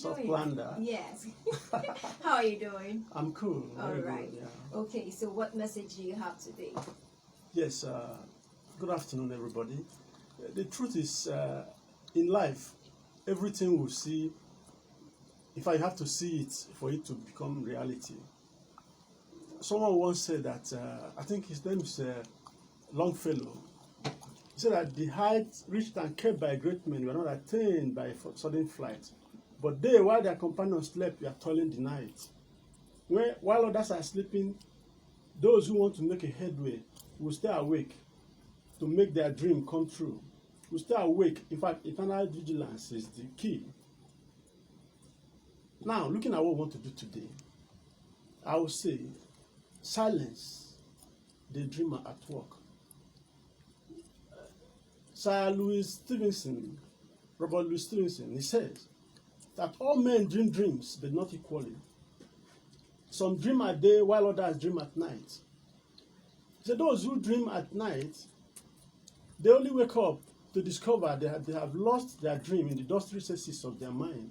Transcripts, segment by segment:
Soft planned that. Yes. How are you doing? I'm cool. All Very right. good, yeah. Okay, so what message do you have today? Yes, good afternoon, everybody. The truth is, in life, everything we see, if I have to see it for it to become reality. Someone once said that, I think his name is Longfellow. He said that the heights reached and kept by great men were not attained by sudden flight. But they, while their companions slept, were toiling the night. While others are sleeping, those who want to make a headway will stay awake to make their dream come true. Will stay awake. In fact, eternal vigilance is the key. Now, looking at what we want to do today, I will say, silence the dreamer at work. Robert Louis Stevenson, he says that all men dream dreams, but not equally. Some dream at day while others dream at night. So those who dream at night, they only wake up to discover they have lost their dream in the dusty recesses of their mind.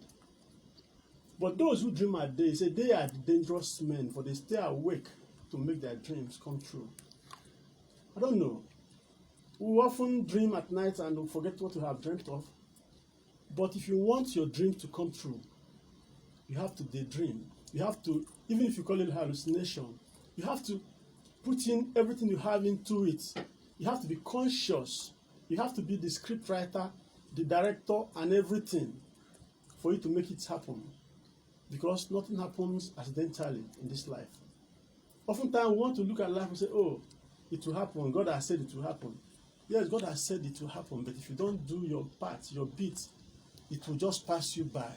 But those who dream at day, say they are the dangerous men, for they stay awake to make their dreams come true. I don't know. We often dream at night and we forget what we have dreamt of. But if you want your dream to come true, you have to daydream. You have to, even if you call it hallucination, you have to put in everything you have into it. You have to be conscious. You have to be the script writer, the director, and everything for you to make it happen. Because nothing happens accidentally in this life. Oftentimes we want to look at life and say, oh, it will happen. God has said it will happen. Yes, God has said it will happen, but if you don't do your part, your bit, it will just pass you by.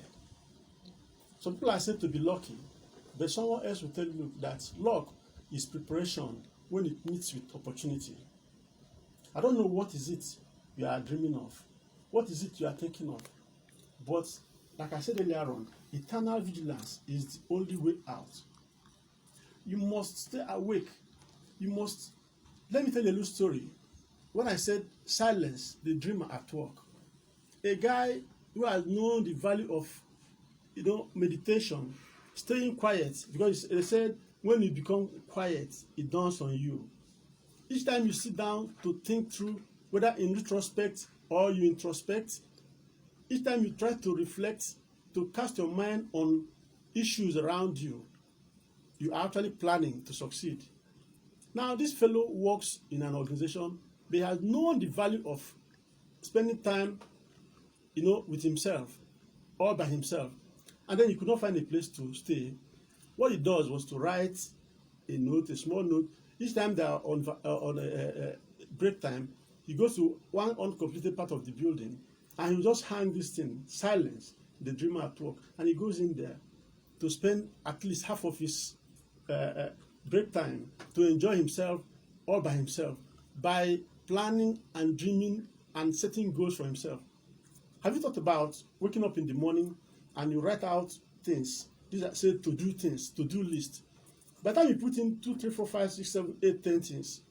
Some people are said to be lucky, but someone else will tell you that luck is preparation when it meets with opportunity. I don't know what is it you are dreaming of, what is it you are thinking of, but like I said earlier on, eternal vigilance is the only way out. You must stay awake. Let me tell you a little story. When I said silence the dreamer at work, a guy who has known the value of meditation, staying quiet, because they said when you become quiet, it dawns on you. Each time you sit down to think through, whether in retrospect or you introspect, each time you try to reflect, to cast your mind on issues around you, you are actually planning to succeed. Now, this fellow works in an organization. They have known the value of spending time, with himself, all by himself. And then he could not find a place to stay. What he does was to write a small note. Each time they are on break time, he goes to one uncompleted part of the building, and he will just hang this thing, silence the dreamer at work. And he goes in there to spend at least half of his break time to enjoy himself all by himself, by planning and dreaming and setting goals for himself. Have you thought about waking up in the morning and you write out things? These are say to-do things, to-do list. By the time you put in 2, 3, 4, 5, 6, 7, 8, 10 things,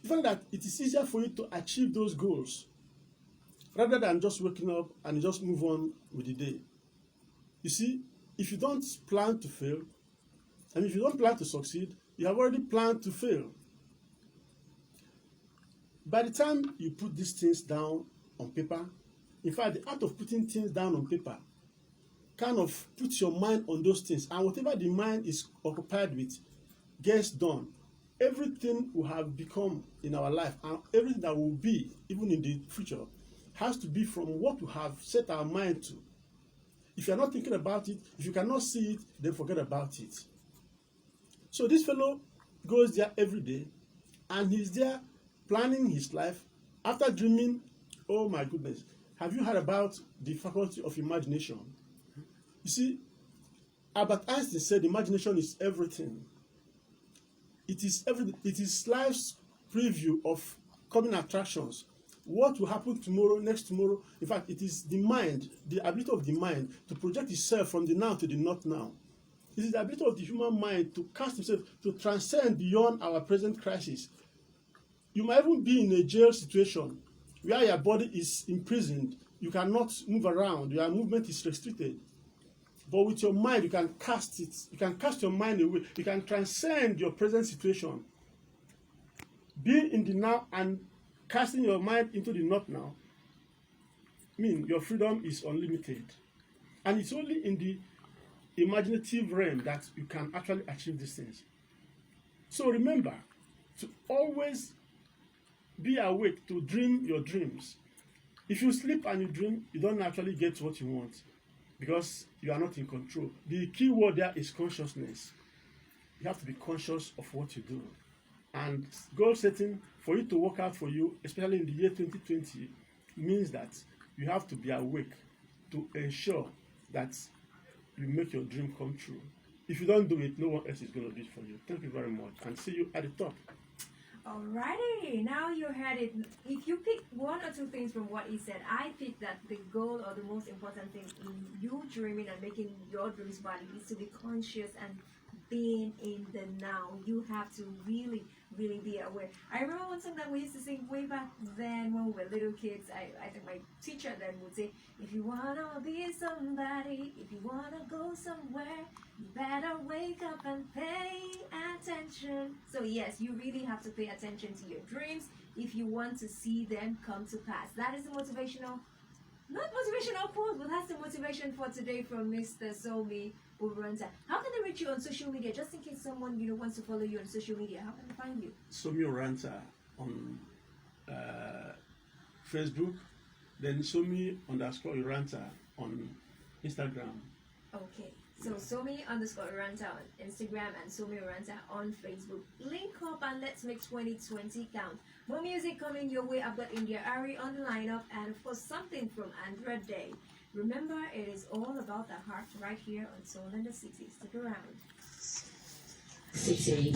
you find that it is easier for you to achieve those goals rather than just waking up and just move on with the day. You see, if you don't plan to fail, and if you don't plan to succeed, you have already planned to fail. By the time you put these things down on paper, in fact, the art of putting things down on paper kind of puts your mind on those things, and whatever the mind is occupied with gets done. Everything we have become in our life, and everything that will be, even in the future, has to be from what we have set our mind to. If you are not thinking about it, if you cannot see it, then forget about it. So this fellow goes there every day, and he's there planning his life after dreaming. Oh my goodness, have you heard about the faculty of imagination? You see, Albeit Einstein said imagination is everything. It is life's preview of coming attractions. What will happen tomorrow, next tomorrow? In fact, it is the mind, the ability of the mind to project itself from the now to the not now. It is the ability of the human mind to cast itself, to transcend beyond our present crisis. You might even be in a jail situation where your body is imprisoned. You cannot move around. Your movement is restricted. But with your mind, you can cast it. You can cast your mind away. You can transcend your present situation. Being in the now and casting your mind into the not now mean your freedom is unlimited. And it's only in the imaginative realm that you can actually achieve these things. So remember to always be awake to dream your dreams. If you sleep and you dream, you don't actually get what you want because you are not in control. The key word there is consciousness. You have to be conscious of what you do. And goal setting, for it to work out for you, especially in the year 2020, means that you have to be awake to ensure that you make your dream come true. If you don't do it, no one else is going to do it for you. Thank you very much, and see you at the top. Alrighty, now you heard it. If you pick one or two things from what he said, I picked that the goal or the most important thing in you dreaming and making your dreams valid is to be conscious and being in the now. You have to really be aware. I remember one song that we used to sing way back then when we were little kids. I think my teacher then would say, if you wanna be somebody, if you wanna go somewhere, you better wake up and pay attention. So yes, you really have to pay attention to your dreams if you want to see them come to pass. That is the motivational, not motivational quote, but that's the motivation for today from Mr. Somi Uranta. How can they reach you on social media? Just in case someone wants to follow you on social media, how can they find you? Somi Uranta on Facebook, then Somi_Uranta on Instagram. Okay, so Somi_Uranta on Instagram and Somi Uranta on Facebook. Link up and let's make 2020 count. More music coming your way. I've got India Ari on the lineup, and of course something from Andra Day. Remember, it is all about the heart right here on Soul in the City. Stick around. City.